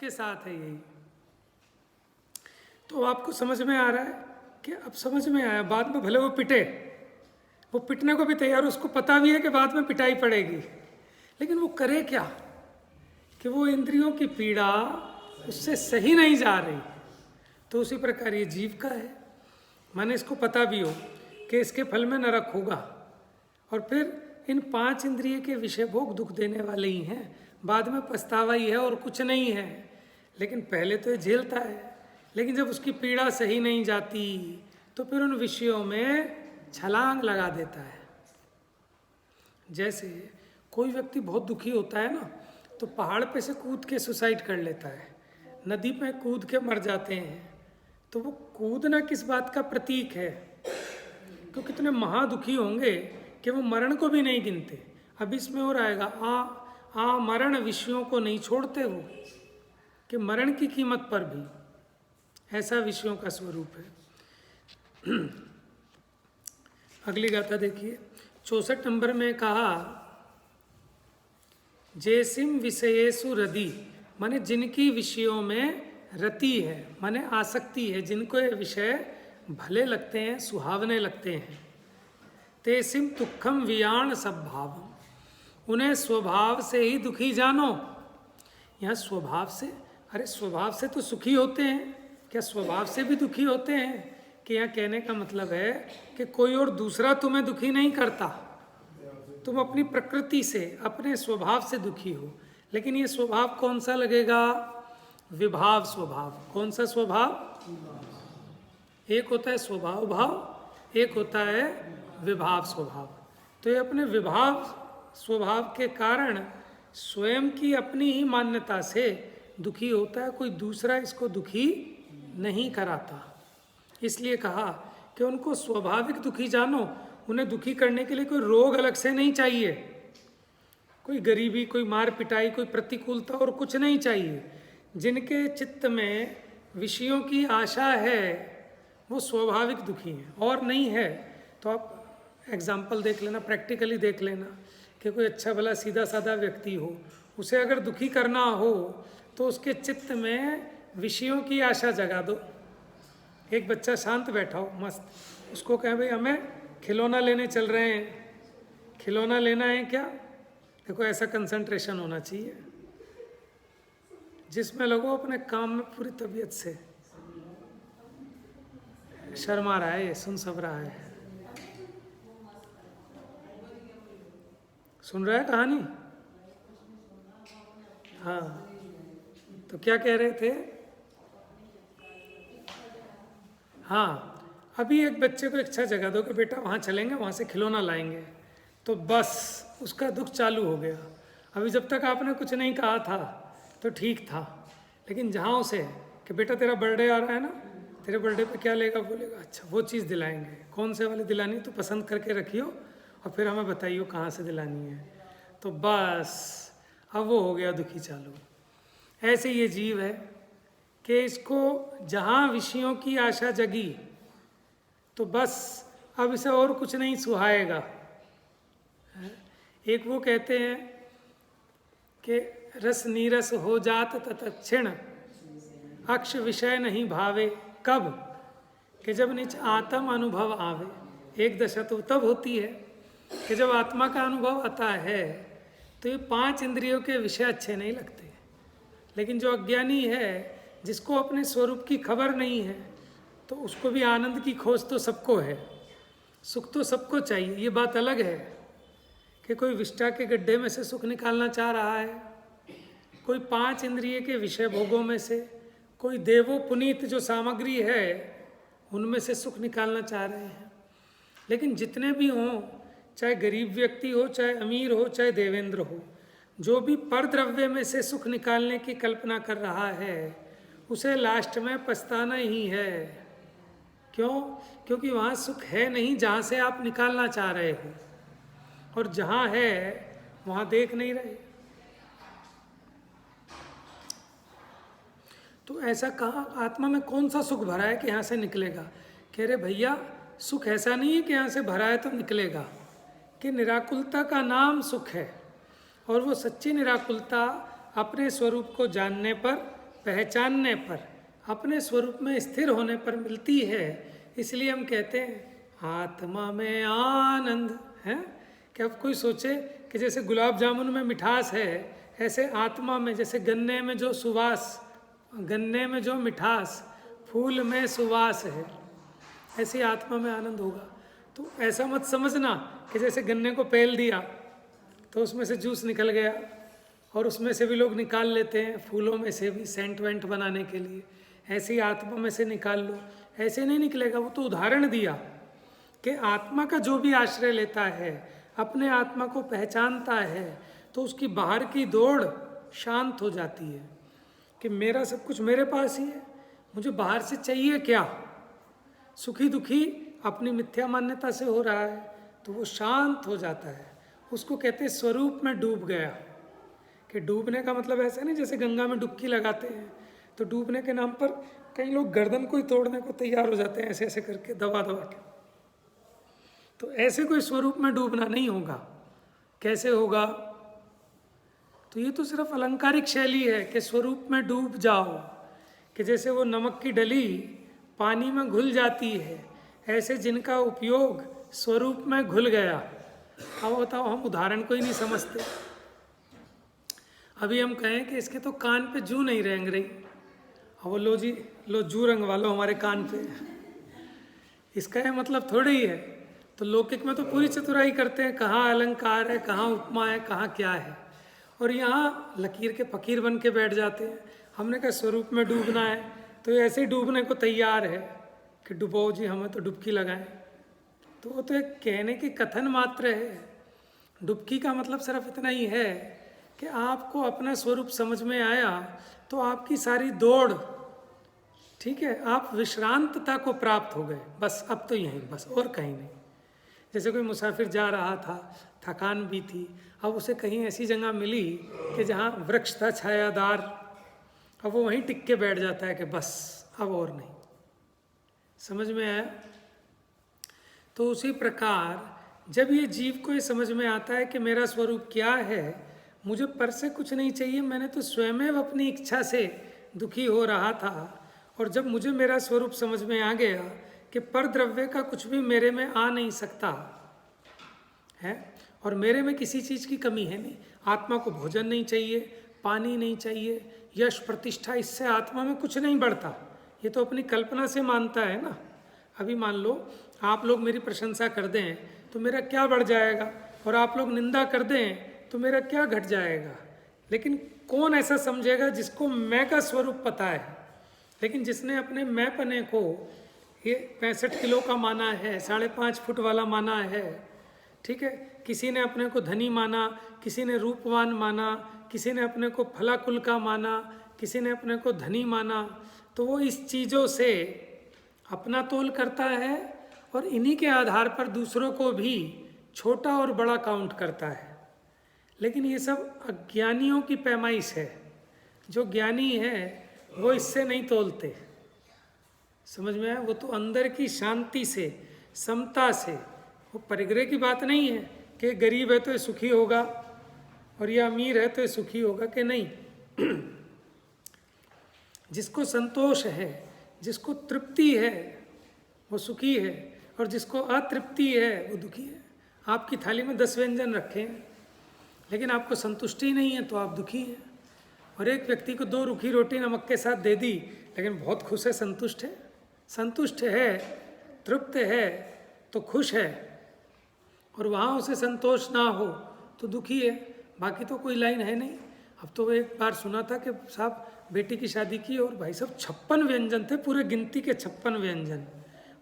के साथ है यही। तो आपको समझ में आ रहा है कि अब समझ में आया, बाद में भले वो पिटे, वो पिटने को भी तैयार, उसको पता भी है कि बाद में पिटाई पड़ेगी, लेकिन वो करे क्या कि वो इंद्रियों की पीड़ा उससे सही नहीं जा रही। तो उसी प्रकार ये जीव का है, माने इसको पता भी हो कि इसके फल में नरक होगा, और फिर इन 5 इंद्रिय के विषय भोग दुख देने वाले ही हैं, बाद में पछतावा ही है और कुछ नहीं है। लेकिन पहले तो ये झेलता है, लेकिन जब उसकी पीड़ा सही नहीं जाती तो फिर उन विषयों में छलांग लगा देता है। जैसे कोई व्यक्ति बहुत दुखी होता है ना, तो पहाड़ पे से कूद के सुसाइड कर लेता है, नदी में कूद के मर जाते हैं। तो वो कूदना किस बात का प्रतीक है? तो कितने महादुखी होंगे कि वो मरण को भी नहीं गिनते। अब इसमें और आएगा आ मरण विषयों को नहीं छोड़ते वो, कि मरण की कीमत पर भी, ऐसा विषयों का स्वरूप है। अगली गाथा देखिए, 64 नंबर में कहा, जैसिम विषयेषु रति, माने जिनकी विषयों में रति है, माने आसक्ति है, जिनको ये विषय भले लगते हैं, सुहावने लगते हैं। तेसिम दुखम वियाण स्वभाव, उन्हें स्वभाव से ही दुखी जानो। यहाँ स्वभाव से, अरे स्वभाव से तो सुखी होते हैं, क्या स्वभाव से भी दुखी होते हैं? कि यहाँ कहने का मतलब है कि कोई और दूसरा तुम्हें दुखी नहीं करता, तुम अपनी प्रकृति से, अपने स्वभाव से दुखी हो। लेकिन ये स्वभाव कौन सा लगेगा? विभाव स्वभाव। कौन सा स्वभाव? एक होता है स्वभाव भाव, एक होता है विभाव स्वभाव। तो ये अपने विभाव स्वभाव के कारण स्वयं की अपनी ही मान्यता से दुखी होता है, कोई दूसरा इसको दुखी नहीं कराता। इसलिए कहा कि उनको स्वाभाविक दुखी जानो, उन्हें दुखी करने के लिए कोई रोग अलग से नहीं चाहिए, कोई गरीबी, कोई मार पिटाई, कोई प्रतिकूलता और कुछ नहीं चाहिए। जिनके चित्त में विषयों की आशा है वो स्वाभाविक दुखी हैं, और नहीं है तो आप एग्जाम्पल देख लेना, प्रैक्टिकली देख लेना कि कोई अच्छा भला सीधा साधा व्यक्ति हो, उसे अगर दुखी करना हो तो उसके चित्त में विषयों की आशा जगा दो। एक बच्चा शांत बैठा हो मस्त, उसको कहें भाई हमें खिलौना लेने चल रहे हैं, खिलौना लेना है क्या? देखो ऐसा कंसंट्रेशन होना चाहिए जिसमें लोगों अपने काम में पूरी तबीयत से, शर्मा रहा है, सुन सब रहा है, सुन रहा है कहानी? हाँ, तो क्या कह रहे थे? हाँ, अभी एक बच्चे को इच्छा जगा दो कि बेटा वहाँ चलेंगे, वहाँ से खिलौना लाएंगे, तो बस उसका दुख चालू हो गया। अभी जब तक आपने कुछ नहीं कहा था तो ठीक था, लेकिन जहाँ उसे कि बेटा तेरा बर्थडे आ रहा है ना, तेरे बर्थडे पे क्या लेगा? बोलेगा अच्छा वो चीज़ दिलाएंगे। कौन से वाली दिलानी? तो पसंद करके रखियो और फिर हमें बताइयो कहाँ से दिलानी है। तो बस अब वो हो गया दुखी चालू। ऐसे ये जीव है कि इसको जहाँ विषयों की आशा जगी तो बस अब इसे और कुछ नहीं सुहाएगा। एक वो कहते हैं कि रस नीरस हो जात तत्क्षण अक्ष विषय नहीं भावे। कब? कि जब निज आत्म अनुभव आवे। एक दशा तो तब होती है कि जब आत्मा का अनुभव आता है तो ये 5 इंद्रियों के विषय अच्छे नहीं लगते। लेकिन जो अज्ञानी है, जिसको अपने स्वरूप की खबर नहीं है, तो उसको भी आनंद की खोज तो सबको है, सुख तो सबको चाहिए। ये बात अलग है कि कोई विष्टा के गड्ढे में से सुख निकालना चाह रहा है, कोई 5 इंद्रिय के विषय भोगों में से, कोई देवो पुनीत जो सामग्री है उनमें से सुख निकालना चाह रहे हैं। लेकिन जितने भी हों, चाहे गरीब व्यक्ति हो, चाहे अमीर हो, चाहे देवेंद्र हो, जो भी पर द्रव्य में से सुख निकालने की कल्पना कर रहा है उसे लास्ट में पछताना ही है। क्यों? क्योंकि वहाँ सुख है नहीं जहाँ से आप निकालना चाह रहे हो, और जहाँ है वहाँ देख नहीं रहे। तो ऐसा कहा आत्मा में कौन सा सुख भरा है कि यहाँ से निकलेगा? कह रहे भैया सुख ऐसा नहीं है कि यहाँ से भरा है तो निकलेगा, कि निराकुलता का नाम सुख है, और वो सच्ची निराकुलता अपने स्वरूप को जानने पर पहचानने पर, अपने स्वरूप में स्थिर होने पर मिलती है। इसलिए हम कहते हैं आत्मा में आनंद है। कि अब कोई सोचे कि जैसे गुलाब जामुन में मिठास है, ऐसे आत्मा में, जैसे गन्ने में जो सुवास, गन्ने में जो मिठास, फूल में सुवास है, ऐसी आत्मा में आनंद होगा। तो ऐसा मत समझना कि जैसे गन्ने को पेल दिया तो उसमें से जूस निकल गया, और उसमें से भी लोग निकाल लेते हैं, फूलों में से भी सेंट वेंट बनाने के लिए, ऐसे ही आत्मा में से निकाल लो, ऐसे नहीं निकलेगा। वो तो उदाहरण दिया कि आत्मा का जो भी आश्रय लेता है, अपने आत्मा को पहचानता है, तो उसकी बाहर की दौड़ शांत हो जाती है कि मेरा सब कुछ मेरे पास ही है, मुझे बाहर से चाहिए क्या। सुखी दुखी अपनी मिथ्या मान्यता से हो रहा है तो वो शांत हो जाता है। उसको कहते हैं स्वरूप में डूब गया। कि डूबने का मतलब ऐसा नहीं जैसे गंगा में डुबकी लगाते हैं तो डूबने के नाम पर कई लोग गर्दन को ही तोड़ने को तैयार हो जाते हैं, ऐसे ऐसे करके दबा दबा के। तो ऐसे कोई स्वरूप में डूबना नहीं होगा। कैसे होगा? तो ये तो सिर्फ अलंकारिक शैली है कि स्वरूप में डूब जाओ, कि जैसे वो नमक की डली पानी में घुल जाती है, ऐसे जिनका उपयोग स्वरूप में घुल गया। अब बताओ, हम उदाहरण को ही नहीं समझते। अभी हम कहें कि इसके तो कान पे जू नहीं रेंग रही, अब वो लो जी, लो जू रंग वालो हमारे कान पे, इसका यह मतलब थोड़ा ही है। तो लौकिक में तो पूरी चतुराई करते हैं, कहाँ अलंकार है, कहाँ उपमा है, कहाँ क्या है, और यहाँ लकीर के फकीर बन के बैठ जाते हैं। हमने कहा स्वरूप में डूबना है तो ऐसे ही डूबने को तैयार है कि डुबो जी, हमें तो डुबकी लगाएं। तो वो तो एक कहने की कथन मात्र है। डुबकी का मतलब सिर्फ इतना ही है कि आपको अपना स्वरूप समझ में आया तो आपकी सारी दौड़, ठीक है, आप विश्रांतता को प्राप्त हो गए, बस अब तो यहीं, बस और कहीं नहीं। जैसे कोई मुसाफिर जा रहा था, थकान भी थी, अब उसे कहीं ऐसी जगह मिली कि जहाँ वृक्ष था छायादार, अब वो वहीं टिक के बैठ जाता है कि बस अब और नहीं। समझ में आया? तो उसी प्रकार जब ये जीव को ये समझ में आता है कि मेरा स्वरूप क्या है, मुझे पर से कुछ नहीं चाहिए, मैंने तो स्वयं अपनी इच्छा से दुखी हो रहा था, और जब मुझे मेरा स्वरूप समझ में आ गया कि पर द्रव्य का कुछ भी मेरे में आ नहीं सकता है, और मेरे में किसी चीज़ की कमी है नहीं, आत्मा को भोजन नहीं चाहिए, पानी नहीं चाहिए, यश प्रतिष्ठा, इससे आत्मा में कुछ नहीं बढ़ता। ये तो अपनी कल्पना से मानता है ना। अभी मान लो आप लोग मेरी प्रशंसा कर दें तो मेरा क्या बढ़ जाएगा, और आप लोग निंदा कर दें तो मेरा क्या घट जाएगा। लेकिन कौन ऐसा समझेगा जिसको मैं का स्वरूप पता है। लेकिन जिसने अपने मैं पने को ये 65 किलो का माना है, 5.5 फुट वाला माना है, ठीक है, किसी ने अपने को धनी माना, किसी ने रूपवान माना, किसी ने अपने को फलाकुल का माना, किसी ने अपने को धनी माना, तो वो इस चीज़ों से अपना तोल करता है और इन्हीं के आधार पर दूसरों को भी छोटा और बड़ा काउंट करता है। लेकिन ये सब अज्ञानियों की पैमाइश है। जो ज्ञानी है वो इससे नहीं तोलते। समझ में आया? वो तो अंदर की शांति से, समता से, वो परिग्रह की बात नहीं है कि गरीब है तो ये सुखी होगा और ये अमीर है तो ये सुखी होगा, कि नहीं। जिसको संतोष है, जिसको तृप्ति है, वो सुखी है, और जिसको अतृप्ति है वो दुखी है। आपकी थाली में 10 व्यंजन रखे हैं लेकिन आपको संतुष्टि नहीं है तो आप दुखी हैं। और एक व्यक्ति को 2 रूखी रोटी नमक के साथ दे दी लेकिन बहुत खुश है, संतुष्ट है, संतुष्ट है, तृप्त है तो खुश है, और वहाँ उसे संतोष ना हो तो दुखी है। बाकी तो कोई लाइन है नहीं। अब तो एक बार सुना था कि साहब बेटी की शादी की और भाई साहब 56 व्यंजन थे, पूरे गिनती के 56 व्यंजन।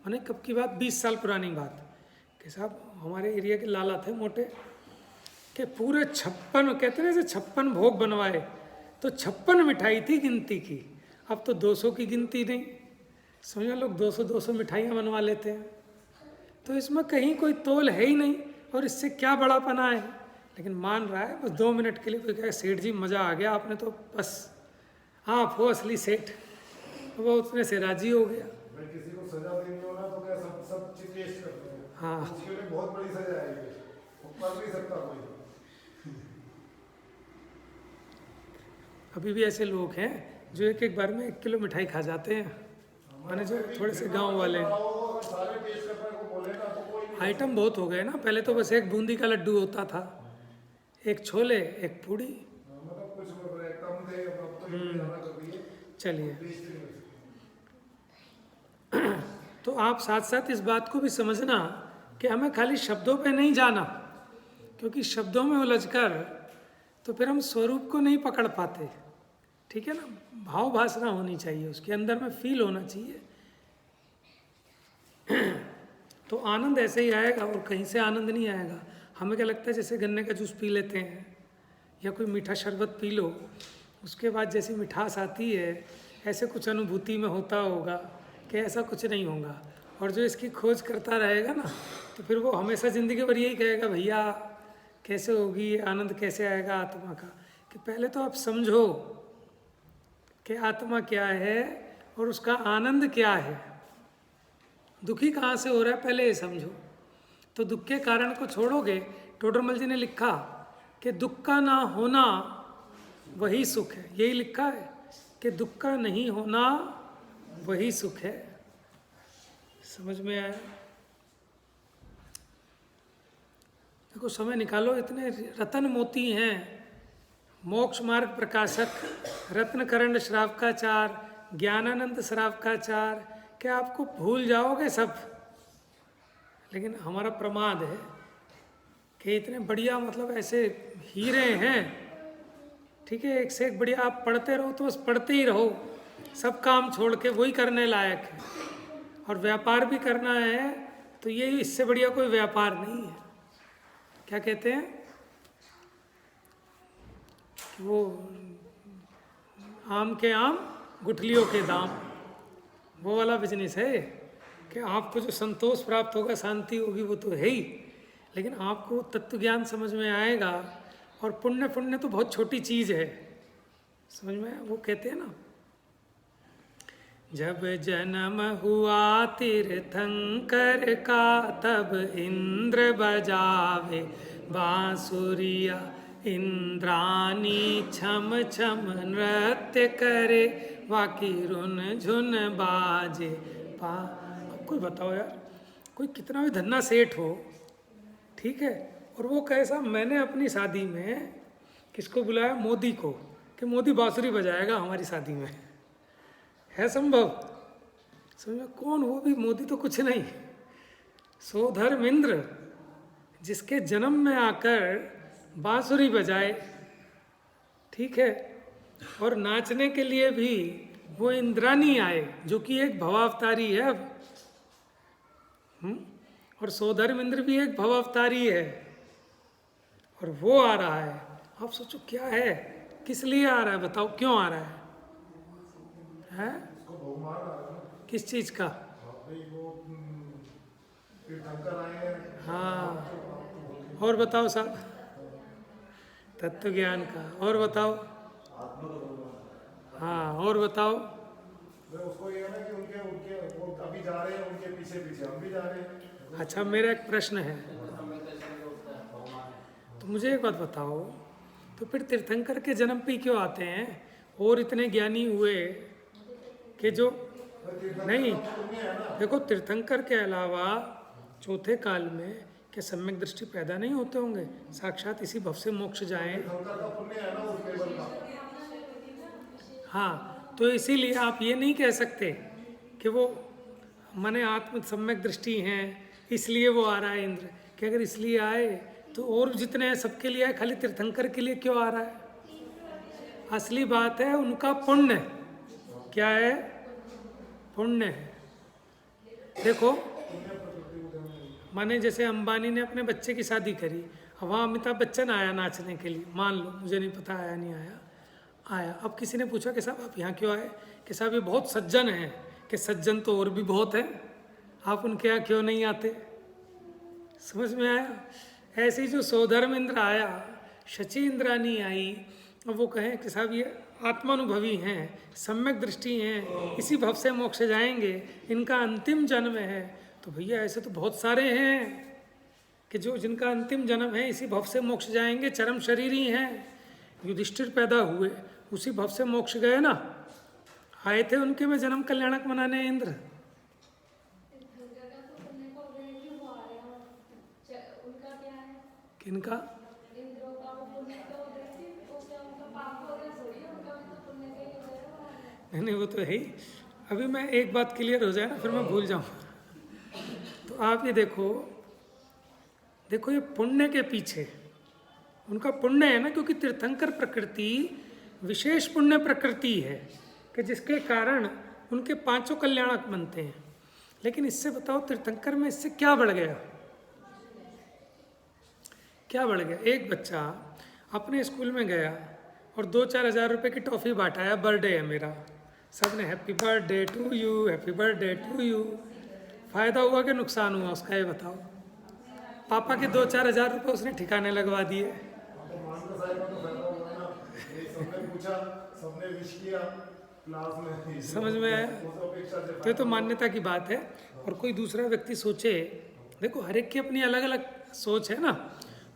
मैंने कब की बात, 20 साल पुरानी बात, कि साहब हमारे एरिया के लाला थे मोटे, कि पूरे 56 कहते हैं जैसे 56 भोग बनवाए, तो 56 मिठाई थी गिनती की। अब तो 200 की गिनती नहीं, समझो लोग 200 मिठाइयाँ बनवा लेते हैं। तो इसमें कहीं कोई तोल है ही नहीं, और इससे क्या बड़ापना है। लेकिन मान रहा है बस 2 मिनट के लिए, कोई कहे सेठ जी मज़ा आ गया, आपने तो बस आप हो असली सेठ, तो वो उसमें से राजी हो गया। किसी को सजा देनी हो ना तो क्या सब चीज टेस्ट करते हैं। हाँ, उसके लिए बहुत बड़ी सजा है, वो कर नहीं सकता कोई। अभी भी ऐसे लोग हैं जो एक एक बार में 1 किलो मिठाई खा जाते हैं, माने जो थोड़े से गांव वाले हैं। सारे टेस्ट करने को बोले ना तो कोई नहीं। आइटम बहुत हो गए ना, पहले तो बस एक बूंदी का लड्डू होता था, एक छोले, एक पूड़ी। मतलब कुछ कम थे, अब तो ये ज्यादा कर दिए। चलिए, टेस्ट नहीं हो सकती। तो आप साथ साथ इस बात को भी समझना कि हमें खाली शब्दों पे नहीं जाना, क्योंकि शब्दों में उलझकर तो फिर हम स्वरूप को नहीं पकड़ पाते। ठीक है ना, भाव भासना होनी चाहिए, उसके अंदर में फील होना चाहिए। तो आनंद ऐसे ही आएगा और कहीं से आनंद नहीं आएगा। हमें क्या लगता है, जैसे गन्ने का जूस पी लेते हैं या कोई मीठा शरबत पी लो, उसके बाद जैसी मिठास आती है, ऐसे कुछ अनुभूति में होता होगा कि ऐसा कुछ नहीं होगा। और जो इसकी खोज करता रहेगा ना, तो फिर वो हमेशा ज़िंदगी भर यही कहेगा, भैया कैसे होगी ये आनंद, कैसे आएगा आत्मा का। कि पहले तो आप समझो कि आत्मा क्या है और उसका आनंद क्या है। दुखी कहाँ से हो रहा है पहले ये समझो। तो दुख के कारण को छोड़ोगे। टोडरमल जी ने लिखा कि दुख का ना होना वही सुख है। यही लिखा है कि दुख का नहीं होना वही सुख है। समझ में आया? देखो, समय निकालो, इतने रतन मोती हैं। मोक्ष मार्ग प्रकाशक रत्नकरण श्रावकाचार, ज्ञानानंद श्रावकाचार, कि आपको भूल जाओगे सब। लेकिन हमारा प्रमाद है कि इतने बढ़िया, मतलब ऐसे हीरे हैं, ठीक है, एक से एक बढ़िया। आप पढ़ते रहो तो बस पढ़ते ही रहो, सब काम छोड़ के, वही करने लायक है। और व्यापार भी करना है तो ये इससे बढ़िया कोई व्यापार नहीं है। क्या कहते हैं कि वो आम के आम गुठलियों के दाम, वो वाला बिजनेस है कि आपको जो संतोष प्राप्त होगा, शांति होगी, वो तो है ही। लेकिन आपको तत्व ज्ञान समझ में आएगा। और पुण्य पुण्य तो बहुत छोटी चीज़ है, समझ में? वो कहते हैं ना, जब जन्म हुआ तीर्थंकर का, तब इंद्र बजावे बांसुरिया, इंद्रानी छम छम नृत्य करे, वाकी रुन झुन बाजे पा। अब कोई बताओ यार, कोई कितना भी धन्ना सेठ हो, ठीक है, और वो कैसा, मैंने अपनी शादी में किसको बुलाया, मोदी को, कि मोदी बांसुरी बजाएगा हमारी शादी में। है संभव? समझ, कौन? वो भी मोदी तो कुछ नहीं, सोधर्मेंद्र, जिसके जन्म में आकर बांसुरी बजाए, ठीक है, और नाचने के लिए भी वो इंद्रानी आए, जो कि एक भवावतारी है अब। और सोधर्मेंद्र भी एक भवावतारी है, और वो आ रहा है। आप सोचो क्या है, किस लिए आ रहा है, बताओ क्यों आ रहा है? हैं? उसको बहुमान आ रहा है ना। किस चीज का? भाई वो तीर्थंकर आए हैं। हाँ, और बताओ साहब, तत्व ज्ञान का। और बताओ, हाँ, और बताओ। मैं उसको ये है ना कि उनके उनके वो अभी जा रहे हैं, उनके पीछे पीछे हम भी जा रहे हैं। अच्छा, मेरा एक प्रश्न है, तो मुझे एक बात बताओ, तो फिर तीर्थंकर के जन्म पे क्यों आते हैं? और इतने ज्ञानी हुए कि जो नहीं, देखो, तीर्थंकर के अलावा चौथे काल में क्या सम्यक दृष्टि पैदा नहीं होते होंगे? साक्षात इसी भव से मोक्ष जाएं। तीर्थंकर का पुण्य है ना उस लेवल का। हाँ, तो इसीलिए आप ये नहीं कह सकते कि वो माने आत्म सम्यक दृष्टि हैं इसलिए वो आ रहा है इंद्र। कि अगर इसलिए आए तो और जितने हैं सबके लिए आए, खाली तीर्थंकर के लिए क्यों आ रहा है? असली बात है उनका पुण्य। क्या है? पुण्य है। देखो, माने जैसे अंबानी ने अपने बच्चे की शादी करी, अब वहाँ अमिताभ बच्चन आया नाचने के लिए, मान लो, मुझे नहीं पता आया नहीं आया, आया। अब किसी ने पूछा कि साहब आप यहाँ क्यों आए? कि साहब ये बहुत सज्जन हैं। कि सज्जन तो और भी बहुत हैं, आप उनके यहाँ क्यों नहीं आते? समझ में आया? ऐसे ही जो सोधर्मेंद्र आया, शची इंद्रानी आई, अब वो कहें कि साहब ये आत्मानुभवी हैं, सम्यक दृष्टि हैं, इसी भव से मोक्ष जाएंगे, इनका अंतिम जन्म है। तो भैया ऐसे तो बहुत सारे हैं कि जो जिनका अंतिम जन्म है, इसी भव से मोक्ष जाएंगे, चरम शरीरी हैं। युधिष्ठिर पैदा हुए, उसी भव से मोक्ष गए ना। आए थे उनके में जन्म कल्याणक मनाने इंद्र। किनका? नहीं वो तो है ही। अभी मैं एक बात क्लियर हो जाए ना, फिर मैं भूल जाऊँ। तो आप ये देखो, देखो ये पुण्य के पीछे उनका पुण्य है ना, क्योंकि तीर्थंकर प्रकृति विशेष पुण्य प्रकृति है कि जिसके कारण उनके पांचों कल्याणक बनते हैं। लेकिन इससे बताओ तीर्थंकर में इससे क्या बढ़ गया? क्या बढ़ गया? एक बच्चा अपने स्कूल में गया और 2-4 हज़ार रुपये की टॉफ़ी बांटाया, बर्थडे है मेरा, सबने happy birthday to you, happy birthday to you. फ़ायदा हुआ कि नुकसान हुआ उसका, ये बताओ। पापा के 2-4 हज़ार रुपये उसने ठिकाने लगवा दिए। सबने पूछा, सबने विश किया क्लास में, समझ में आया? तो ये तो मान्यता की बात है। और कोई दूसरा व्यक्ति सोचे, देखो हर एक की अपनी अलग अलग सोच है ना।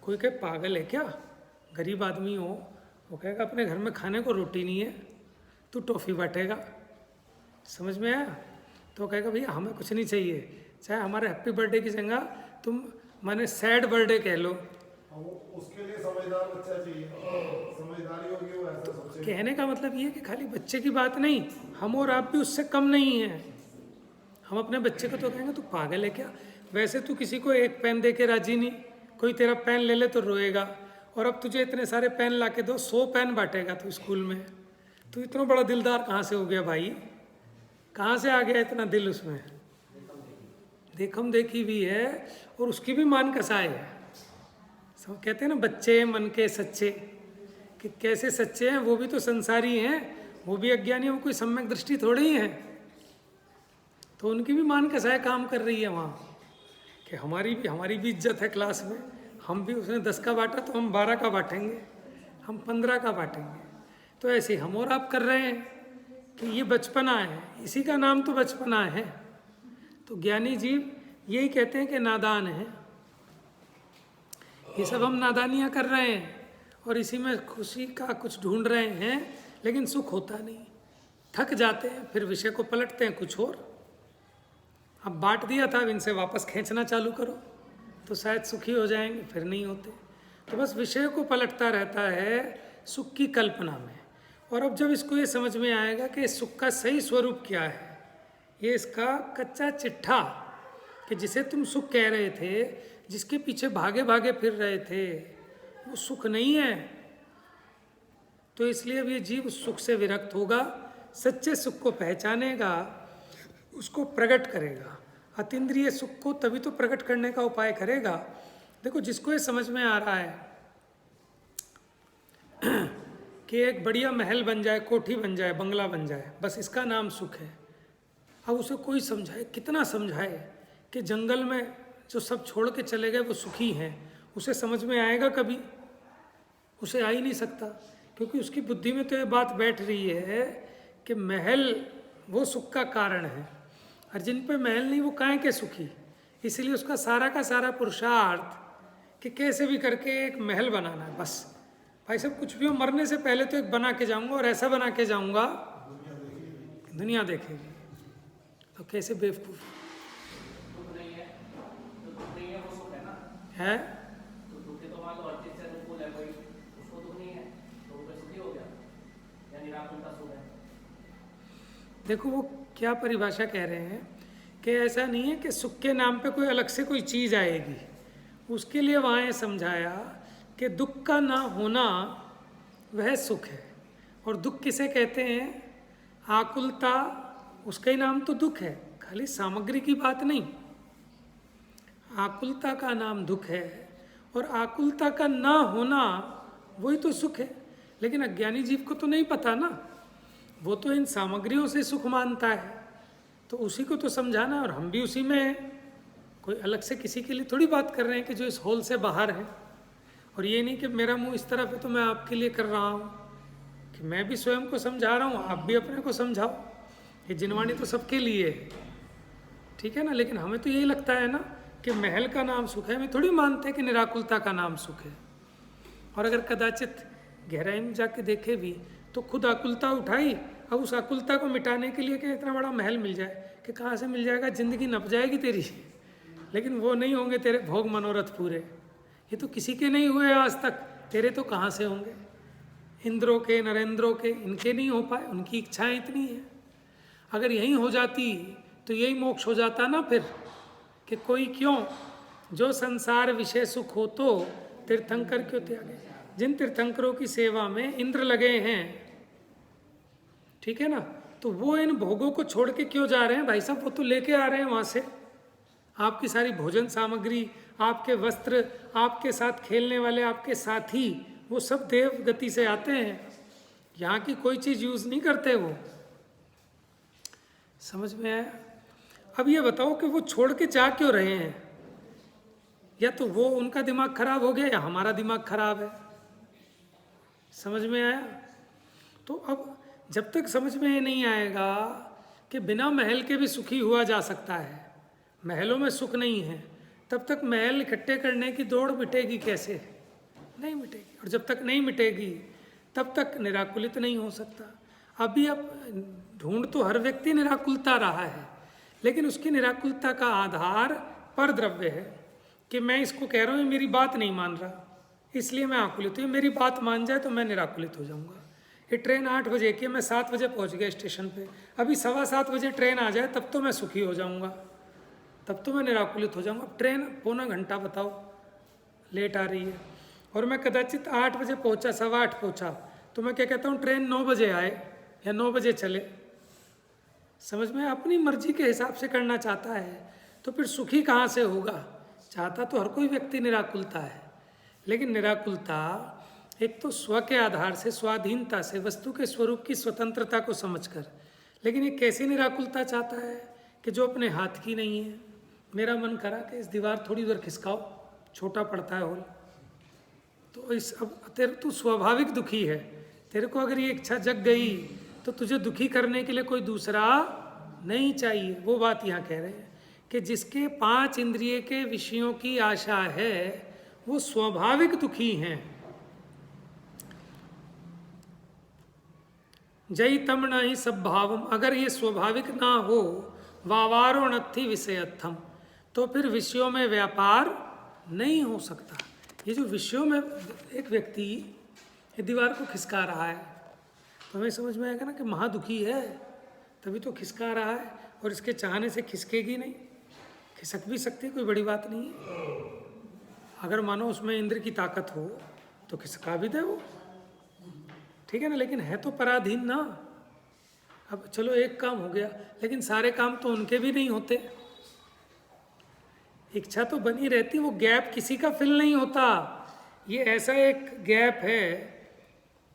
कोई कहे पागल है क्या, गरीब आदमी हो, वो कहेगा अपने घर में खाने को रोटी नहीं है, तू टॉफ़ी बांटेगा। समझ में आया? तो कहेगा भैया हमें कुछ नहीं चाहिए, चाहे हमारे हैप्पी बर्थडे की जगह तुम माने सैड बर्थडे कह लो। उसके लिए समझदार बच्चा चाहिए, समझदारी होगी वो ऐसा सोचे। कहने का मतलब ये कि खाली बच्चे की बात नहीं, हम और आप भी उससे कम नहीं हैं। हम अपने बच्चे को तो कहेंगे तू पागल है क्या, वैसे तू किसी को एक पेन दे के राजी नहीं, कोई तेरा पेन ले ले तो रोएगा, और अब तुझे इतने सारे पेन ला के दो, 100 पेन बांटेगा तू स्कूल में। तू इतना बड़ा दिलदार कहाँ से हो गया भाई? कहाँ से आ गया इतना दिल उसमें? देखम देखी भी है और उसकी भी मान कसाई है। सब कहते हैं ना बच्चे मन के सच्चे, कि कैसे सच्चे हैं? वो भी तो संसारी हैं, वो भी अज्ञानी, वो कोई सम्यक दृष्टि थोड़ी ही है। तो उनकी भी मान कसाई काम कर रही है वहाँ, कि हमारी भी इज्जत है क्लास में। हम भी, उसने 10 का बांटा तो हम 12 का बांटेंगे, हम 15 का बांटेंगे। तो ऐसे हम और आप कर रहे हैं कि ये बचपना है, इसी का नाम तो बचपना है। तो ज्ञानी जीव यही कहते हैं कि नादान है। ये सब हम नादानियाँ कर रहे हैं और इसी में खुशी का कुछ ढूंढ रहे हैं, लेकिन सुख होता नहीं। थक जाते हैं, फिर विषय को पलटते हैं कुछ और। अब बांट दिया था, अब इनसे वापस खींचना चालू करो तो शायद सुखी हो जाएंगे, फिर नहीं होते। तो बस विषय को पलटता रहता है सुख की कल्पना में। और अब जब इसको ये समझ में आएगा कि सुख का सही स्वरूप क्या है, ये इसका कच्चा चिट्ठा कि जिसे तुम सुख कह रहे थे, जिसके पीछे भागे भागे फिर रहे थे, वो सुख नहीं है। तो इसलिए अब ये जीव उस सुख से विरक्त होगा, सच्चे सुख को पहचानेगा, उसको प्रकट करेगा। अतीन्द्रिय सुख को तभी तो प्रकट करने का उपाय करेगा। देखो जिसको ये समझ में आ रहा है कि एक बढ़िया महल बन जाए, कोठी बन जाए, बंगला बन जाए, बस इसका नाम सुख है। अब उसे कोई समझाए, कितना समझाए कि जंगल में जो सब छोड़ के चले गए वो सुखी हैं, उसे समझ में आएगा कभी? उसे आ ही नहीं सकता, क्योंकि उसकी बुद्धि में तो ये बात बैठ रही है कि महल वो सुख का कारण है, और जिन पे महल नहीं वो काहे के सुखी। इसलिए उसका सारा का सारा पुरुषार्थ कि कैसे भी करके एक महल बनाना है। बस भाई सब कुछ भी हो, मरने से पहले तो एक बना के जाऊंगा, और ऐसा बना के जाऊंगा दुनिया देखेगी। तो कैसे बेवकूफ है? देखो वो क्या परिभाषा कह रहे हैं कि ऐसा नहीं है कि सुख के नाम पे कोई अलग से कोई चीज़ आएगी। उसके लिए वहाँ ये समझाया कि दुख का ना होना वह सुख है। और दुख किसे कहते हैं? आकुलता, उसका ही नाम तो दुख है, खाली सामग्री की बात नहीं। आकुलता का नाम दुख है, और आकुलता का ना होना वही तो सुख है। लेकिन अज्ञानी जीव को तो नहीं पता ना, वो तो इन सामग्रियों से सुख मानता है। तो उसी को तो समझाना, और हम भी उसी में हैं। कोई अलग से किसी के लिए थोड़ी बात कर रहे हैं कि जो इस होल से बाहर है। और ये नहीं कि मेरा मुंह इस तरफ है तो मैं आपके लिए कर रहा हूँ, कि मैं भी स्वयं को समझा रहा हूँ, आप भी अपने को समझाओ। ये जिनवाणी तो सबके लिए है, ठीक है ना। लेकिन हमें तो यही लगता है ना कि महल का नाम सुख है, हमें थोड़ी मानते हैं कि निराकुलता का नाम सुख है। और अगर कदाचित गहराई में जाके देखे भी तो खुद आकुलता उठाई अब उस अकुलता को मिटाने के लिए कि इतना बड़ा महल मिल जाए, कि कहाँ से मिल जाएगा, जिंदगी नप जाएगी तेरी, लेकिन वो नहीं होंगे तेरे भोग मनोरथ पूरे। ये तो किसी के नहीं हुए आज तक, तेरे तो कहाँ से होंगे? इंद्रों के, नरेंद्रों के, इनके नहीं हो पाए, उनकी इच्छाएं इतनी है। अगर यही हो जाती तो यही मोक्ष हो जाता ना फिर, कि कोई क्यों, जो संसार विषय सुख हो तो तीर्थंकर क्यों त्यागे। जिन तीर्थंकरों की सेवा में इंद्र लगे हैं, ठीक है ना, तो वो इन भोगों को छोड़ के क्यों जा रहे हैं भाई साहब? वो तो लेके आ रहे हैं वहाँ से आपकी सारी भोजन सामग्री, आपके वस्त्र, आपके साथ खेलने वाले आपके साथी, वो सब देव गति से आते हैं, यहाँ की कोई चीज़ यूज़ नहीं करते वो। समझ में आया? अब ये बताओ कि वो छोड़ के जा क्यों रहे हैं? या तो वो उनका दिमाग खराब हो गया या हमारा दिमाग खराब है। समझ में आया? तो अब जब तक समझ में ये नहीं आएगा कि बिना महल के भी सुखी हुआ जा सकता है, महलों में सुख नहीं है, तब तक महल इकट्ठे करने की दौड़ मिटेगी कैसे? नहीं मिटेगी। और जब तक नहीं मिटेगी तब तक निराकुलित नहीं हो सकता। अभी अब ढूंढ तो हर व्यक्ति निराकुलता रहा है, लेकिन उसकी निराकुलता का आधार पर द्रव्य है कि मैं इसको कह रहा हूँ, ये मेरी बात नहीं मान रहा, इसलिए मैं आकुलित हूँ। मेरी बात मान जाए तो मैं निराकुलित हो जाऊँगा। ये ट्रेन 8 बजे की, मैं 7 बजे पहुँच गया स्टेशन पे, अभी 7:15 बजे ट्रेन आ जाए तब तो मैं सुखी हो जाऊँगा, तब तो मैं निराकुलित हो जाऊँगा। अब ट्रेन पौना घंटा बताओ लेट आ रही है, और मैं कदाचित 8 बजे पहुँचा, 8:15 पहुँचा, तो मैं क्या कहता हूँ, ट्रेन 9 बजे आए या 9 बजे चले। समझ में? अपनी मर्जी के हिसाब से करना चाहता है तो फिर सुखी कहाँ से होगा? चाहता तो हर कोई व्यक्ति निराकुलता है, लेकिन निराकुलता एक तो स्व के आधार से, स्वाधीनता से, वस्तु के स्वरूप की स्वतंत्रता को समझकर। लेकिन ये कैसी निराकुलता चाहता है कि जो अपने हाथ की नहीं है। मेरा मन करा कि इस दीवार थोड़ी देर खिसकाओ, छोटा पड़ता है हॉल, तो इस अब तेरे तू स्वाभाविक दुखी है, तेरे को अगर ये इच्छा जग गई तो तुझे दुखी करने के लिए कोई दूसरा नहीं चाहिए। वो बात यहाँ कह रहे हैं कि जिसके 5 इंद्रिय के विषयों की आशा है वो स्वाभाविक दुखी हैं। जय तम न ही सब भावम, अगर ये स्वाभाविक ना हो, वावारो नत्थि विषयत्थम, तो फिर विषयों में व्यापार नहीं हो सकता। ये जो विषयों में एक व्यक्ति ये दीवार को खिसका रहा है, तो हमें समझ में आएगा ना कि महादुखी है, तभी तो खिसका रहा है, और इसके चाहने से खिसकेगी नहीं, खिसक भी सकती, कोई बड़ी बात नहीं है। अगर मानो उसमें इंद्र की ताकत हो तो खिसका भी दे वो, ठीक है ना, लेकिन है तो पराधीन ना। अब चलो एक काम हो गया, लेकिन सारे काम तो उनके भी नहीं होते। इच्छा तो बनी रहती, वो गैप किसी का फिल नहीं होता। ये ऐसा एक गैप है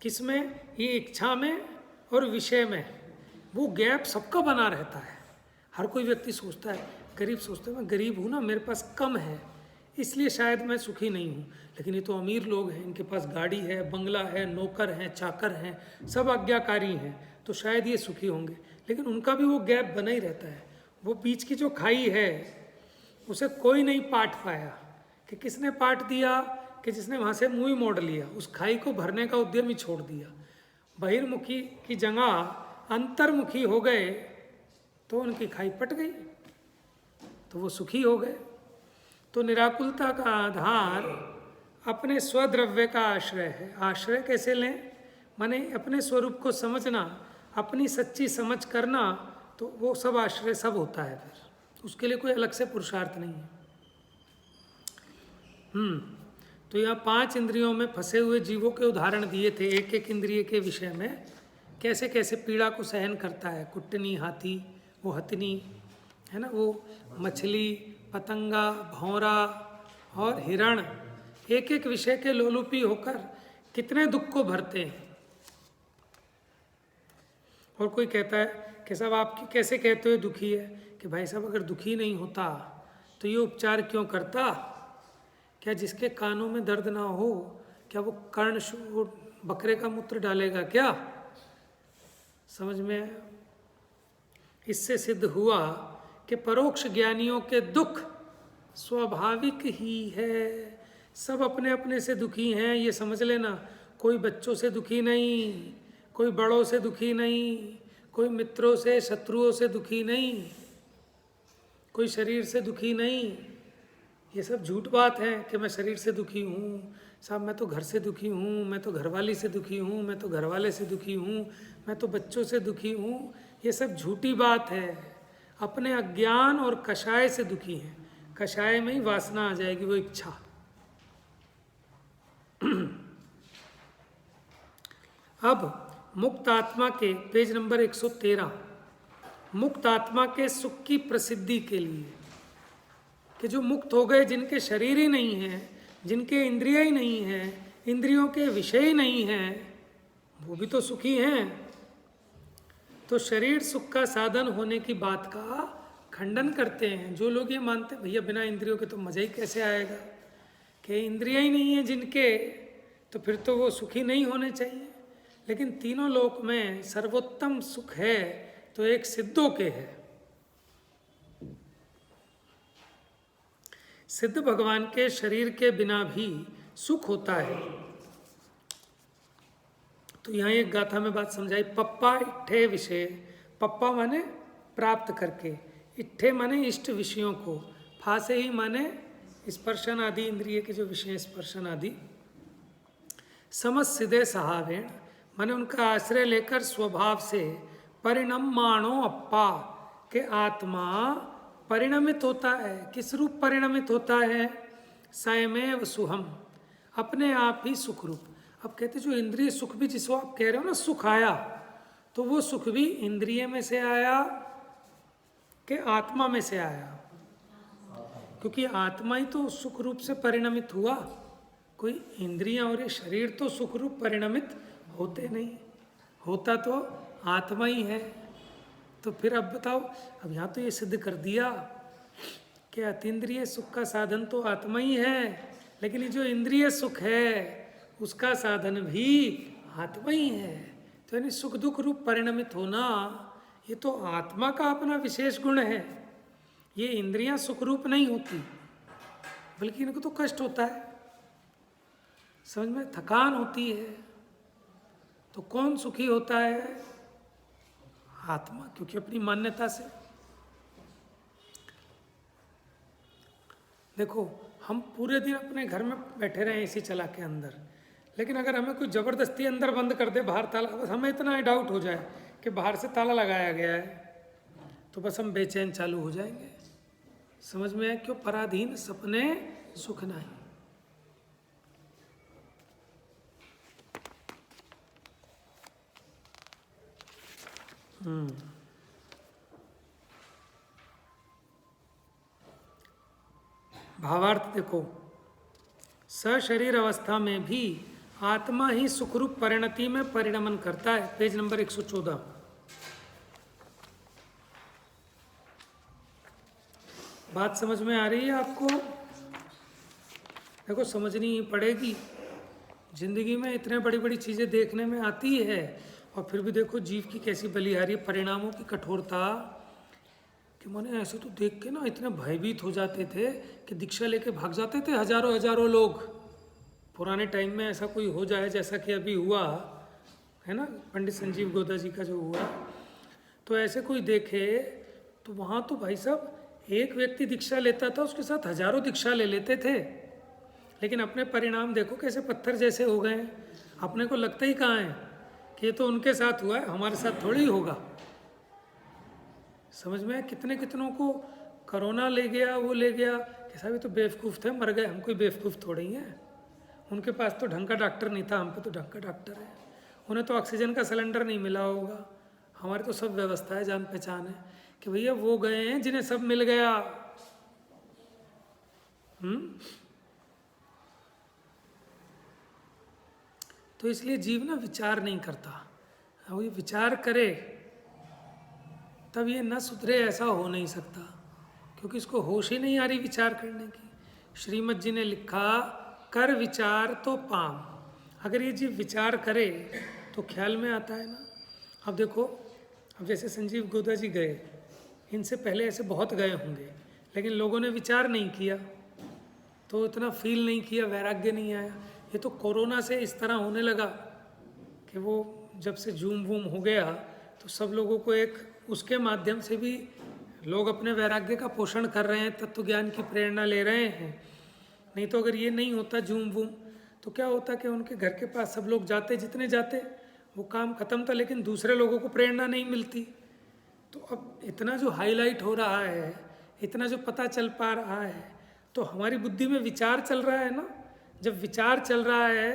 किसमें, ये इच्छा में और विषय में, वो गैप सबका बना रहता है। हर कोई व्यक्ति सोचता है, गरीब सोचता है मैं गरीब हूँ ना, मेरे पास कम है इसलिए शायद मैं सुखी नहीं हूँ, लेकिन ये तो अमीर लोग हैं, इनके पास गाड़ी है, बंगला है, नौकर हैं, चाकर हैं, सब आज्ञाकारी हैं, तो शायद ये सुखी होंगे। लेकिन उनका भी वो गैप बना ही रहता है। वो बीच की जो खाई है उसे कोई नहीं पाट पाया, कि किसने पाट दिया, कि जिसने वहाँ से मुँह ही मोड़ लिया, उस खाई को भरने का उद्यम ही छोड़ दिया। बहिर्मुखी की जगह अंतर्मुखी हो गए तो उनकी खाई पट गई, तो वो सुखी हो गए। तो निराकुलता का आधार अपने स्वद्रव्य का आश्रय है। आश्रय कैसे लें? माने अपने स्वरूप को समझना, अपनी सच्ची समझ करना, तो वो सब आश्रय सब होता है। फिर उसके लिए कोई अलग से पुरुषार्थ नहीं है। तो यहाँ 5 इंद्रियों में फंसे हुए जीवों के उदाहरण दिए थे, एक एक इंद्रिय के विषय में कैसे कैसे पीड़ा को सहन करता है। कुट्टनी हाथी, वो हथनी है ना, वो मछली, पतंगा, भौरा और हिरण, एक एक विषय के लोलुपी होकर कितने दुख को भरते हैं। और कोई कहता है कि साहब आप कैसे कहते हो दुखी है, कि भाई साहब अगर दुखी नहीं होता तो ये उपचार क्यों करता? क्या जिसके कानों में दर्द ना हो, क्या वो कर्णशूर बकरे का मूत्र डालेगा क्या? समझ में? इससे सिद्ध हुआ कि परोक्ष ज्ञानियों के दुख स्वाभाविक ही है। सब अपने अपने से दुखी हैं, ये समझ लेना। कोई बच्चों से दुखी नहीं, कोई बड़ों से दुखी नहीं, कोई मित्रों से शत्रुओं से दुखी नहीं, कोई शरीर से दुखी नहीं। ये सब झूठ बात है कि मैं शरीर से दुखी हूँ, साहब मैं तो घर से दुखी हूँ, मैं तो घरवाली से दुखी हूँ, मैं तो घरवाले से दुखी हूँ, मैं तो बच्चों से दुखी हूँ। ये सब झूठी बात है। अपने अज्ञान और कषाय से दुखी हैं। कषाय में ही वासना आ जाएगी, वो इच्छा। अब मुक्त आत्मा के पेज नंबर 113, मुक्त आत्मा के सुख की प्रसिद्धि के लिए कि जो मुक्त हो गए, जिनके शरीर ही नहीं है, जिनके इंद्रिय ही नहीं है, इंद्रियों के विषय ही नहीं है, वो भी तो सुखी हैं। तो शरीर सुख का साधन होने की बात का खंडन करते हैं। जो लोग ये मानते हैं भैया बिना इंद्रियों के तो मजा ही कैसे आएगा, कि इंद्रिय ही नहीं है जिनके, तो फिर तो वो सुखी नहीं होने चाहिए। लेकिन तीनों लोक में सर्वोत्तम सुख है तो एक सिद्धों के है। सिद्ध भगवान के शरीर के बिना भी सुख होता है। तो यहाँ एक गाथा में बात समझाई, पप्पा इट्ठे विषय। पप्पा माने प्राप्त करके, इट्ठे माने इष्ट विषयों को, फा से ही माने स्पर्शन आदि इंद्रिय के जो विषय स्पर्शन आदि। समसिदे सहावेण माने उनका आश्रय लेकर स्वभाव से परिणमाणो अप्पा के आत्मा परिणमित होता है। किस रूप परिणमित होता है? स्वयमेव सुहम, अपने आप ही सुख रूप। अब कहते जो इंद्रिय सुख भी जिसको आप कह रहे हो ना सुख आया, तो वो सुख भी इंद्रिय में से आया कि आत्मा में से आया? क्योंकि आत्मा ही तो सुख रूप से परिणमित हुआ। कोई इंद्रियां और ये शरीर तो सुख रूप परिणमित होते नहीं, होता तो आत्मा ही है। तो फिर अब बताओ, अब यहाँ तो ये सिद्ध कर दिया कि अतीन्द्रिय सुख का साधन तो आत्मा ही है, लेकिन ये जो इंद्रिय सुख है उसका साधन भी आत्मा ही है। तो यानी सुख दुख रूप परिणमित होना ये तो आत्मा का अपना विशेष गुण है। ये इंद्रियां सुख रूप नहीं होती, बल्कि इनको तो कष्ट होता है, समझ में थकान होती है। तो कौन सुखी होता है? आत्मा, क्योंकि अपनी मान्यता से। देखो हम पूरे दिन अपने घर में बैठे रहे एसी चला के अंदर, लेकिन अगर हमें कोई ज़बरदस्ती अंदर बंद कर दे, बाहर ताला, बस हमें इतना ही डाउट हो जाए कि बाहर से ताला लगाया गया है, तो बस हम बेचैन चालू हो जाएंगे। समझ में है? क्यों? पराधीन सपने सुख नहीं। भावार्थ देखो, सशरीर अवस्था में भी आत्मा ही सुखरूप परिणति में परिणमन करता है। Page number 114। बात समझ में आ रही है आपको? देखो समझनी ही पड़ेगी। जिंदगी में इतने बड़ी बड़ी चीजें देखने में आती है, और फिर भी देखो जीव की कैसी बलिहारी, परिणामों की कठोरता, कि मैंने ऐसे तो देख के ना इतने भयभीत हो जाते थे कि दीक्षा लेके भाग जाते थे हजारों हजारों लोग। पुराने टाइम में ऐसा कोई हो जाए जैसा कि अभी हुआ है ना, पंडित संजीव गोदा जी का जो हुआ, तो ऐसे कोई देखे तो वहाँ तो भाई साहब एक व्यक्ति दीक्षा लेता था, उसके साथ हजारों दीक्षा ले लेते थे। लेकिन अपने परिणाम देखो कैसे पत्थर जैसे हो गए। अपने को लगता ही कहाँ है कि ये तो उनके साथ हुआ है, हमारे साथ थोड़ी होगा। समझ में? कितने कितनों को कोरोना ले गया, वो ले गया, कि साहब ये तो बेवकूफ़ थे, मर गए, हम कोई बेवकूफ़ थोड़ी ही हैं। उनके पास तो ढंग का डॉक्टर नहीं था, हम पे तो ढंग का डॉक्टर है। उन्हें तो ऑक्सीजन का सिलेंडर नहीं मिला होगा, हमारी तो सब व्यवस्था है, जान पहचान है, कि भैया वो गए हैं जिन्हें सब मिल गया। तो इसलिए जीव ना विचार नहीं करता। वो ये विचार करे तब ये न सुधरे, ऐसा हो नहीं सकता, क्योंकि इसको होश ही नहीं आ रही विचार करने की। श्रीमद जी ने लिखा, कर विचार तो पाम। अगर ये जीव विचार करे तो ख्याल में आता है ना। अब देखो, अब जैसे संजीव गोदा जी गए, इनसे पहले ऐसे बहुत गए होंगे, लेकिन लोगों ने विचार नहीं किया, तो इतना फील नहीं किया, वैराग्य नहीं आया। ये तो कोरोना से इस तरह होने लगा कि वो जब से जूम वूम हो गया, तो सब लोगों को एक उसके माध्यम से भी लोग अपने वैराग्य का पोषण कर रहे हैं, तत्व ज्ञान की प्रेरणा ले रहे हैं। नहीं तो अगर ये नहीं होता जूम वूम, तो क्या होता कि उनके घर के पास सब लोग जाते, जितने जाते वो काम खत्म था, लेकिन दूसरे लोगों को प्रेरणा नहीं मिलती। तो अब इतना जो हाईलाइट हो रहा है, इतना जो पता चल पा रहा है, तो हमारी बुद्धि में विचार चल रहा है ना। जब विचार चल रहा है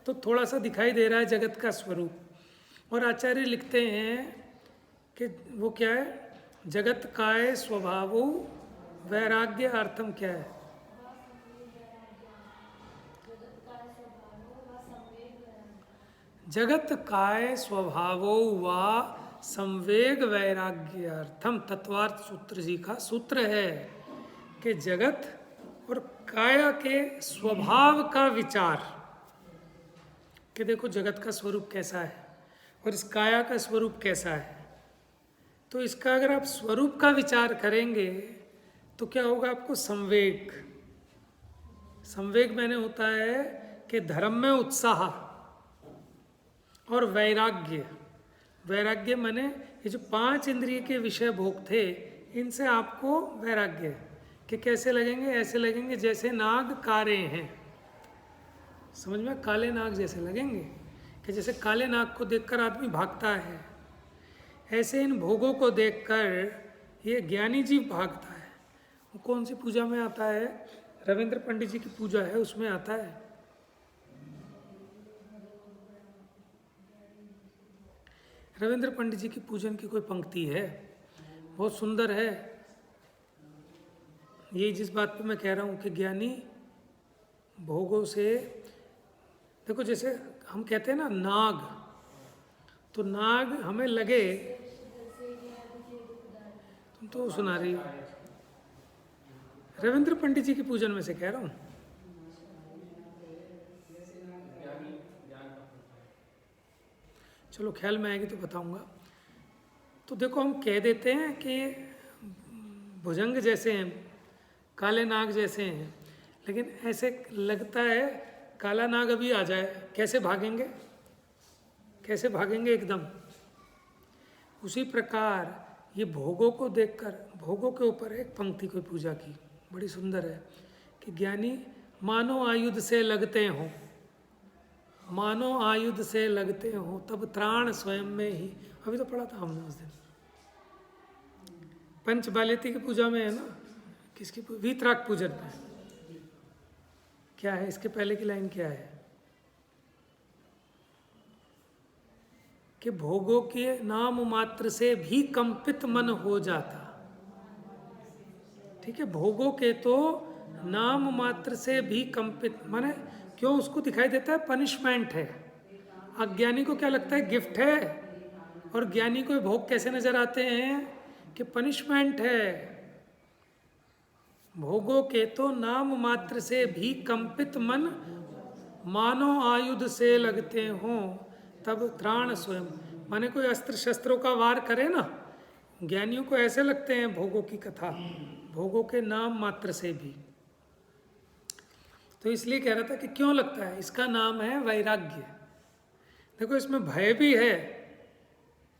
तो थोड़ा सा दिखाई दे रहा है जगत का स्वरूप। और आचार्य लिखते हैं कि वो क्या है, जगत काय स्वभावो वैराग्य अर्थम क्या है, जगत काय स्वभावो वा संवेग वैराग्यार्थम, तत्वार्थ सूत्र जी का सूत्र है कि जगत और काया के स्वभाव का विचार, कि देखो जगत का स्वरूप कैसा है और इस काया का स्वरूप कैसा है। तो इसका अगर आप स्वरूप का विचार करेंगे तो क्या होगा, आपको संवेग, संवेग मैंने होता है कि धर्म में उत्साह, और वैराग्य, वैराग्य माने ये जो 5 इंद्रिय के विषय भोग थे, इनसे आपको वैराग्य कि कैसे लगेंगे, ऐसे लगेंगे जैसे नाग कारे हैं। समझ में, काले नाग जैसे लगेंगे, कि जैसे काले नाग को देखकर आदमी भागता है, ऐसे इन भोगों को देखकर ये ज्ञानी जीव भागता है। वो कौन सी पूजा में आता है, रविंद्र पंडित जी की पूजा है उसमें आता है। रविंद्र पंडित जी की पूजन की कोई पंक्ति है, बहुत सुंदर है। यही जिस बात पे मैं कह रहा हूँ कि ज्ञानी भोगों से, देखो जैसे हम कहते हैं ना नाग, तो नाग हमें लगे, तुम तो सुना रही हो, रविंद्र पंडित जी की पूजन में से कह रहा हूँ। चलो ख्याल में आएगी तो बताऊंगा। तो देखो हम कह देते हैं कि भुजंग जैसे हैं, काले नाग जैसे हैं, लेकिन ऐसे लगता है काला नाग अभी आ जाए, कैसे भागेंगे, कैसे भागेंगे एकदम। उसी प्रकार ये भोगों को देखकर, भोगों के ऊपर एक पंक्ति कोई पूजा की बड़ी सुंदर है कि ज्ञानी मानो आयुध से लगते हों, मानो आयुध से लगते हो तब त्राण स्वयं में ही। अभी तो पढ़ा था हमने उस दिन, पंच बालेती की पूजा में है ना, किसकी वीतराग पूजन में क्या है, इसके पहले की लाइन क्या है कि भोगों के नाम मात्र से भी कंपित मन हो जाता। ठीक है, भोगों के तो नाम मात्र से भी कंपित, माने क्यों उसको दिखाई देता है पनिशमेंट है। अज्ञानी को क्या लगता है गिफ्ट है, और ज्ञानी को भोग कैसे नजर आते हैं कि पनिशमेंट है। भोगों के तो नाम मात्र से भी कंपित मन मानो आयुध से लगते हों तब त्राण स्वयं, माने कोई अस्त्र शस्त्रों का वार करे ना, ज्ञानियों को ऐसे लगते हैं भोगों की कथा, भोगों के नाम मात्र से भी। तो इसलिए कह रहा था कि क्यों लगता है, इसका नाम है वैराग्य। देखो इसमें भय भी है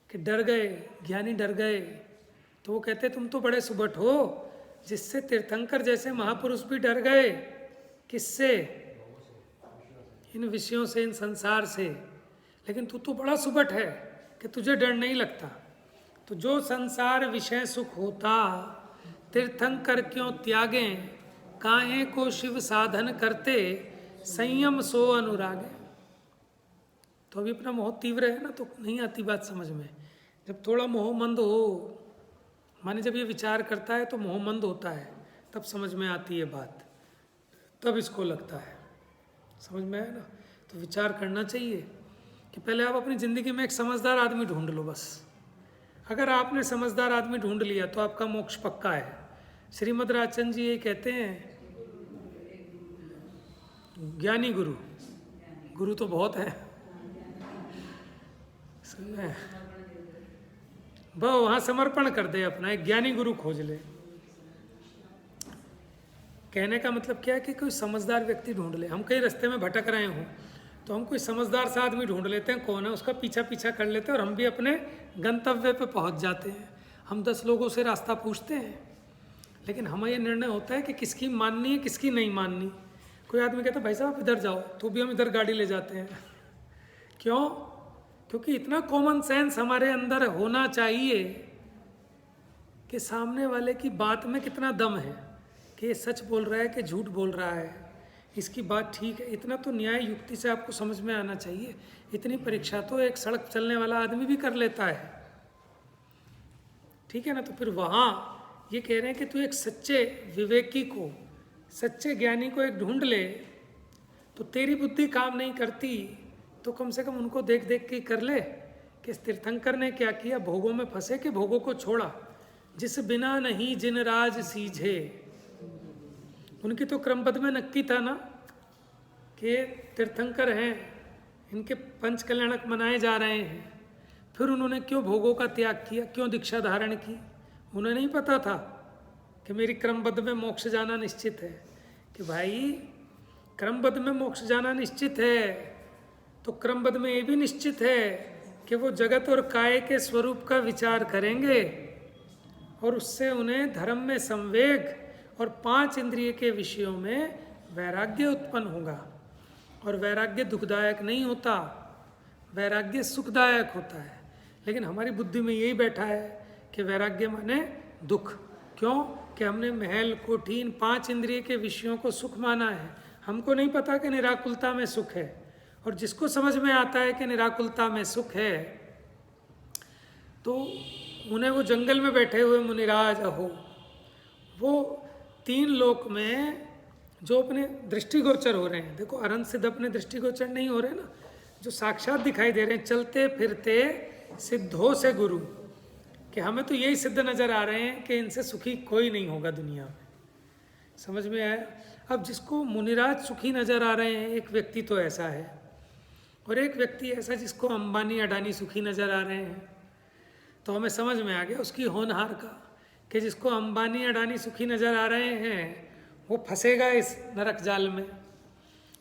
कि डर गए, ज्ञानी डर गए, तो वो कहते तुम तो बड़े सुबट हो, जिससे तीर्थंकर जैसे महापुरुष भी डर गए। किससे, इन विषयों से, इन संसार से, लेकिन तू तो बड़ा सुबट है कि तुझे डर नहीं लगता। तो जो संसार विषय सुख होता तीर्थंकर क्यों त्यागें, काहे को शिव साधन करते संयम सो अनुरागे। तो अभी अपना मोह तीव्र है ना, तो नहीं आती बात समझ में। जब थोड़ा मोहमंद हो, माने जब ये विचार करता है तो मोहमंद होता है, तब समझ में आती है बात, तब इसको लगता है। समझ में आया ना। तो विचार करना चाहिए कि पहले आप अपनी ज़िंदगी में एक समझदार आदमी ढूंढ लो बस। अगर आपने समझदार आदमी ढूंढ लिया तो आपका मोक्ष पक्का है। श्रीमद् राजचंद जी ये कहते हैं, ज्ञानी गुरु, गुरु तो बहुत है, सुनना वह वहाँ समर्पण कर दे अपना, एक ज्ञानी गुरु खोज ले। कहने का मतलब क्या है कि कोई समझदार व्यक्ति ढूंढ ले। हम कहीं रास्ते में भटक रहे हों तो हम कोई समझदार सा आदमी ढूंढ लेते हैं, कौन है, उसका पीछा पीछा कर लेते हैं और हम भी अपने गंतव्य पे पहुंच जाते हैं। हम 10 लोगों से रास्ता पूछते हैं, लेकिन हमें यह निर्णय होता है कि किसकी माननी है किसकी नहीं माननी। कोई आदमी कहता है भाई साहब इधर जाओ, तो भी हम इधर गाड़ी ले जाते हैं। क्यों? क्योंकि इतना कॉमन सेंस हमारे अंदर होना चाहिए कि सामने वाले की बात में कितना दम है, कि ये सच बोल रहा है कि झूठ बोल रहा है, इसकी बात ठीक है। इतना तो न्याय युक्ति से आपको समझ में आना चाहिए। इतनी परीक्षा तो एक सड़क चलने वाला आदमी भी कर लेता है, ठीक है ना। तो फिर वहाँ ये कह रहे हैं कि तू एक सच्चे विवेकी को, सच्चे ज्ञानी को एक ढूंढ ले। तो तेरी बुद्धि काम नहीं करती तो कम से कम उनको देख देख के कर ले कि तीर्थंकर ने क्या किया, भोगों में फंसे कि भोगों को छोड़ा। जिस बिना नहीं जिन राज सीझे, उनकी तो क्रमबद्ध में नक्की था ना कि तीर्थंकर हैं, इनके पंच कल्याणक मनाए जा रहे हैं। फिर उन्होंने क्यों भोगों का त्याग किया, क्यों दीक्षा धारण की? उन्हें नहीं पता था कि मेरी क्रमबद्ध में मोक्ष जाना निश्चित है। कि भाई क्रमबद्ध में मोक्ष जाना निश्चित है तो क्रमबद्ध में ये भी निश्चित है कि वो जगत और काय के स्वरूप का विचार करेंगे और उससे उन्हें धर्म में संवेग और 5 इंद्रिय के विषयों में वैराग्य उत्पन्न होगा। और वैराग्य दुखदायक नहीं होता, वैराग्य सुखदायक होता है। लेकिन हमारी बुद्धि में यही बैठा है कि वैराग्य माने दुख। क्यों? कि हमने महल कोठीन 5 इंद्रिय के विषयों को सुख माना है। हमको नहीं पता कि निराकुलता में सुख है। और जिसको समझ में आता है कि निराकुलता में सुख है, तो उन्हें वो जंगल में बैठे हुए मुनिराज अहो, वो 3 लोक में जो अपने दृष्टिगोचर हो रहे हैं। देखो अनंत सिद्ध अपने दृष्टिगोचर नहीं हो रहे ना, जो साक्षात दिखाई दे रहे हैं, चलते फिरते सिद्धों से गुरु, कि हमें तो यही सिद्ध नजर आ रहे हैं कि इनसे सुखी कोई नहीं होगा दुनिया में। समझ में आया? अब जिसको मुनिराज सुखी नजर आ रहे हैं, एक व्यक्ति तो ऐसा है, और एक व्यक्ति ऐसा जिसको अंबानी अडानी सुखी नजर आ रहे हैं। तो हमें समझ में आ गया उसकी होनहार का, कि जिसको अंबानी अडानी सुखी नजर आ रहे हैं वो फंसेगा इस नरक जाल में,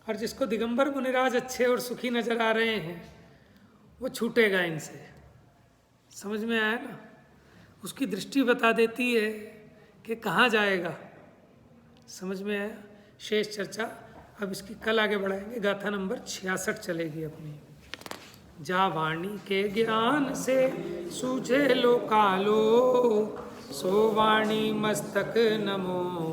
और जिसको दिगंबर मुनिराज अच्छे और सुखी नजर आ रहे हैं वो छूटेगा इनसे। समझ में आया ना? उसकी दृष्टि बता देती है कि कहाँ जाएगा। समझ में आया? शेष चर्चा अब इसकी कल आगे बढ़ाएंगे। गाथा नंबर 66 चलेगी अपनी। जा वाणी के ज्ञान से सूझे लोकालो, सो वाणी मस्तक नमो।